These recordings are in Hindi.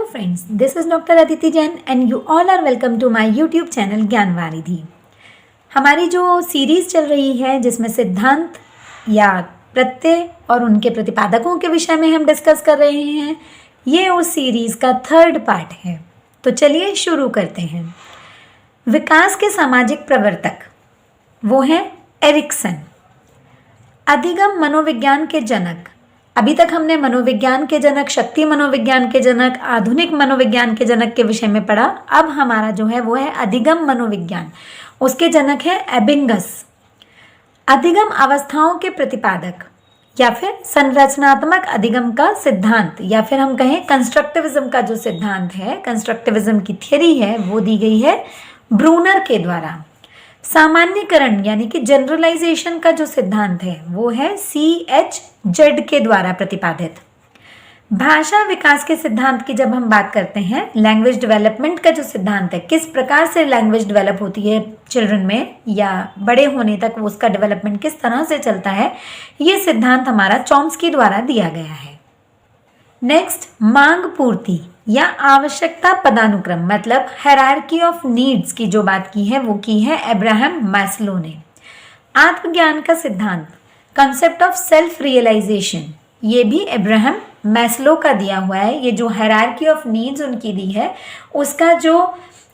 Hello friends, this is Dr. Aditi Jain and you all are welcome to my YouTube channel ज्ञान वारिधि। हमारी जो सीरीज चल रही है जिसमें सिद्धांत या प्रत्यय और उनके प्रतिपादकों के विषय में हम डिस्कस कर रहे हैं, ये उस सीरीज का थर्ड पार्ट है। तो चलिए शुरू करते हैं। विकास के सामाजिक प्रवर्तक वो हैं एरिक्सन। अधिगम मनोविज्ञान के जनक। अभी तक हमने मनोविज्ञान के जनक, शक्ति मनोविज्ञान के जनक, आधुनिक मनोविज्ञान के जनक के विषय में पढ़ा। अब हमारा जो है वो है अधिगम मनोविज्ञान। उसके जनक है एबिंगस। अधिगम अवस्थाओं के प्रतिपादक या फिर संरचनात्मक अधिगम का सिद्धांत या फिर हम कहें कंस्ट्रक्टिविज्म का जो सिद्धांत है, कंस्ट्रक्टिविज्म की थ्योरी है, वो दी गई है ब्रूनर के द्वारा। सामान्यकरण यानी कि जनरलाइजेशन का जो सिद्धांत है वो है C.H. जेड के द्वारा प्रतिपादित। भाषा विकास के सिद्धांत की जब हम बात करते हैं, लैंग्वेज डेवलपमेंट का जो सिद्धांत है, किस प्रकार से लैंग्वेज डेवलप होती है चिल्ड्रन में या बड़े होने तक वो उसका डेवलपमेंट किस तरह से चलता है, ये सिद्धांत हमारा चॉम्स्की द्वारा दिया गया है। नेक्स्ट, मांग पूर्ति या आवश्यकता पदानुक्रम मतलब हायरार्की ऑफ नीड्स की जो बात की है वो की है अब्राहम मैस्लो ने। आत्मज्ञान का सिद्धांत, कंसेप्ट ऑफ सेल्फ रियलाइजेशन, ये भी अब्राहम मैस्लो का दिया हुआ है। ये जो हायरार्की ऑफ नीड्स उनकी दी है उसका जो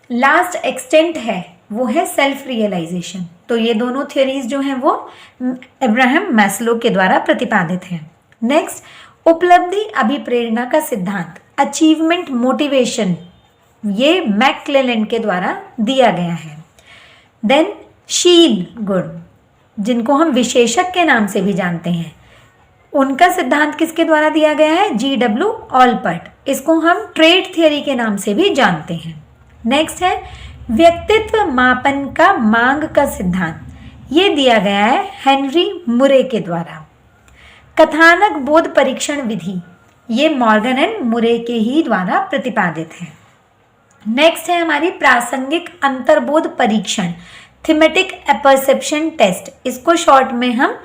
लास्ट एक्सटेंट है वो है सेल्फ रियलाइजेशन। तो ये दोनों थ्योरीज जो हैं वो अब्राहम मैस्लो के द्वारा प्रतिपादित हैं। नेक्स्ट, उपलब्धि अभिप्रेरणा का सिद्धांत, अचीवमेंट मोटिवेशन, ये मैक्क्लेलैंड के द्वारा दिया गया है। देन शील गुण, जिनको हम विशेषक के नाम से भी जानते हैं, उनका सिद्धांत किसके द्वारा दिया गया है? G.W. ऑलपर्ट। इसको हम ट्रेट थियरी के नाम से भी जानते हैं। नेक्स्ट है व्यक्तित्व मापन का मांग का सिद्धांत, ये दिया गया है हेनरी मुरे के द्वारा। कथानक बोध परीक्षण विधि, ये मॉर्गन एंड मुरे के ही द्वारा प्रतिपादित है। नेक्स्ट है हमारी प्रासंगिक अंतर्बोध परीक्षण, थीमेटिक अपरसेप्शन टेस्ट, इसको शॉर्ट में हम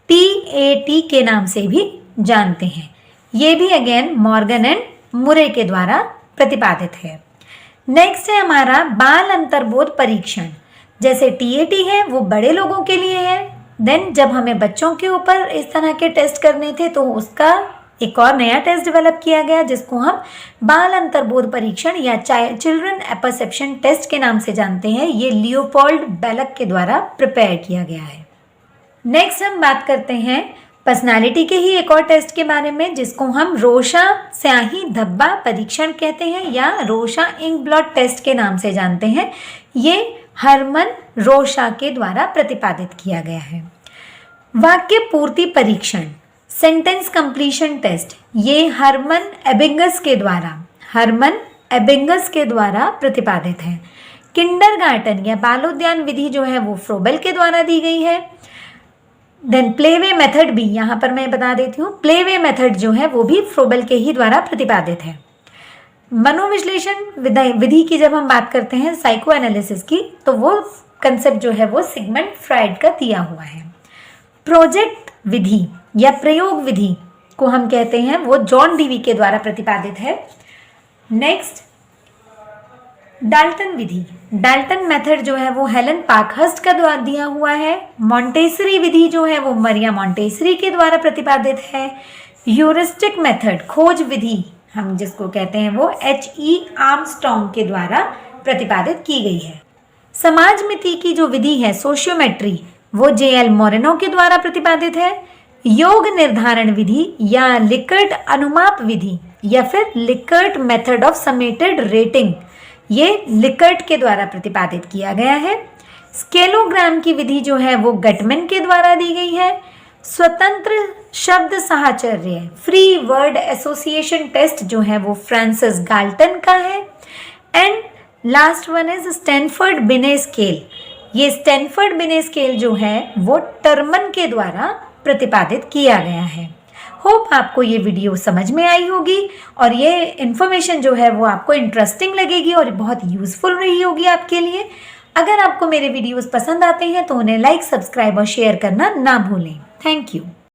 TAT के नाम से भी जानते हैं। ये भी अगेन मॉर्गन एंड मुरे के द्वारा प्रतिपादित है। नेक्स्ट है हमारा बाल अंतर्बोध परीक्षण, जैसे TAT है वो बड़े लोगों के लिए है। देन जब हमें बच्चों के ऊपर इस तरह के टेस्ट करने थे तो उसका एक और नया टेस्ट डेवलप किया गया जिसको हम बाल अंतर्बोध परीक्षण या चिल्ड्रन अपरसेप्शन टेस्ट के नाम से जानते हैं। ये लियोपोल्ड बेलक के द्वारा प्रिपेयर किया गया है। नेक्स्ट हम बात करते हैं पर्सनालिटी के ही एक और टेस्ट के बारे में जिसको हम रोशा स्याही धब्बा परीक्षण कहते हैं या रोशा इंक ब्लॉट टेस्ट के नाम से जानते हैं। ये हरमन रोशा के द्वारा प्रतिपादित किया गया है। वाक्य पूर्ति परीक्षण, सेंटेंस कंप्लीशन टेस्ट, ये हरमन एबिंगस के द्वारा प्रतिपादित है। किंडरगार्टन या बालोद्यान विधि जो है वो फ्रोबेल के द्वारा दी गई है। देन प्लेवे मेथड भी यहाँ पर मैं बता देती हूँ, प्लेवे मेथड जो है वो भी फ्रोबेल के ही द्वारा प्रतिपादित है। मनोविश्लेषण विधि की जब हम बात करते हैं साइको एनालिसिस की, तो वो कंसेप्ट जो है वो सिगमंड फ्राइड का दिया हुआ है। प्रोजेक्ट विधि या प्रयोग विधि को हम कहते हैं वो जॉन डीवी के द्वारा प्रतिपादित है। नेक्स्ट, डाल्टन विधि, डाल्टन मेथड जो है वो हेलन पार्कहर्स्ट का द्वारा दिया हुआ है। मॉन्टेसरी विधि जो है वो मरिया मॉन्टेसरी के द्वारा प्रतिपादित है। ह्यूरिस्टिक मेथड, खोज विधि हम जिसको कहते हैं वो H.E. आर्मस्ट्रॉन्ग के द्वारा प्रतिपादित की गई है। समाज मिति की जो विधि है सोशियोमेट्री, वो J.L. मोरेनो के द्वारा प्रतिपादित है। योग निर्धारण विधि या लिकर्ट अनुमाप विधि या फिर लिकर्ट मेथड ऑफ समेटेड रेटिंग, ये लिकर्ट के द्वारा प्रतिपादित किया गया है। स्केलोग्राम की विधि जो है वो गटमैन के द्वारा दी गई है। स्वतंत्र शब्द साहचर्य, फ्री वर्ड एसोसिएशन टेस्ट जो है वो फ्रांसिस गाल्टन का है। And last one is Stanford बिने स्केल, ये स्टैनफोर्ड बिने स्केल जो है वो टर्मन के द्वारा प्रतिपादित किया गया है। होप आपको ये वीडियो समझ में आई होगी और ये इन्फॉर्मेशन जो है वो आपको इंटरेस्टिंग लगेगी और बहुत यूज़फुल रही होगी आपके लिए। अगर आपको मेरे वीडियोस पसंद आते हैं तो उन्हें लाइक, सब्सक्राइब और शेयर करना ना भूलें। Thank you.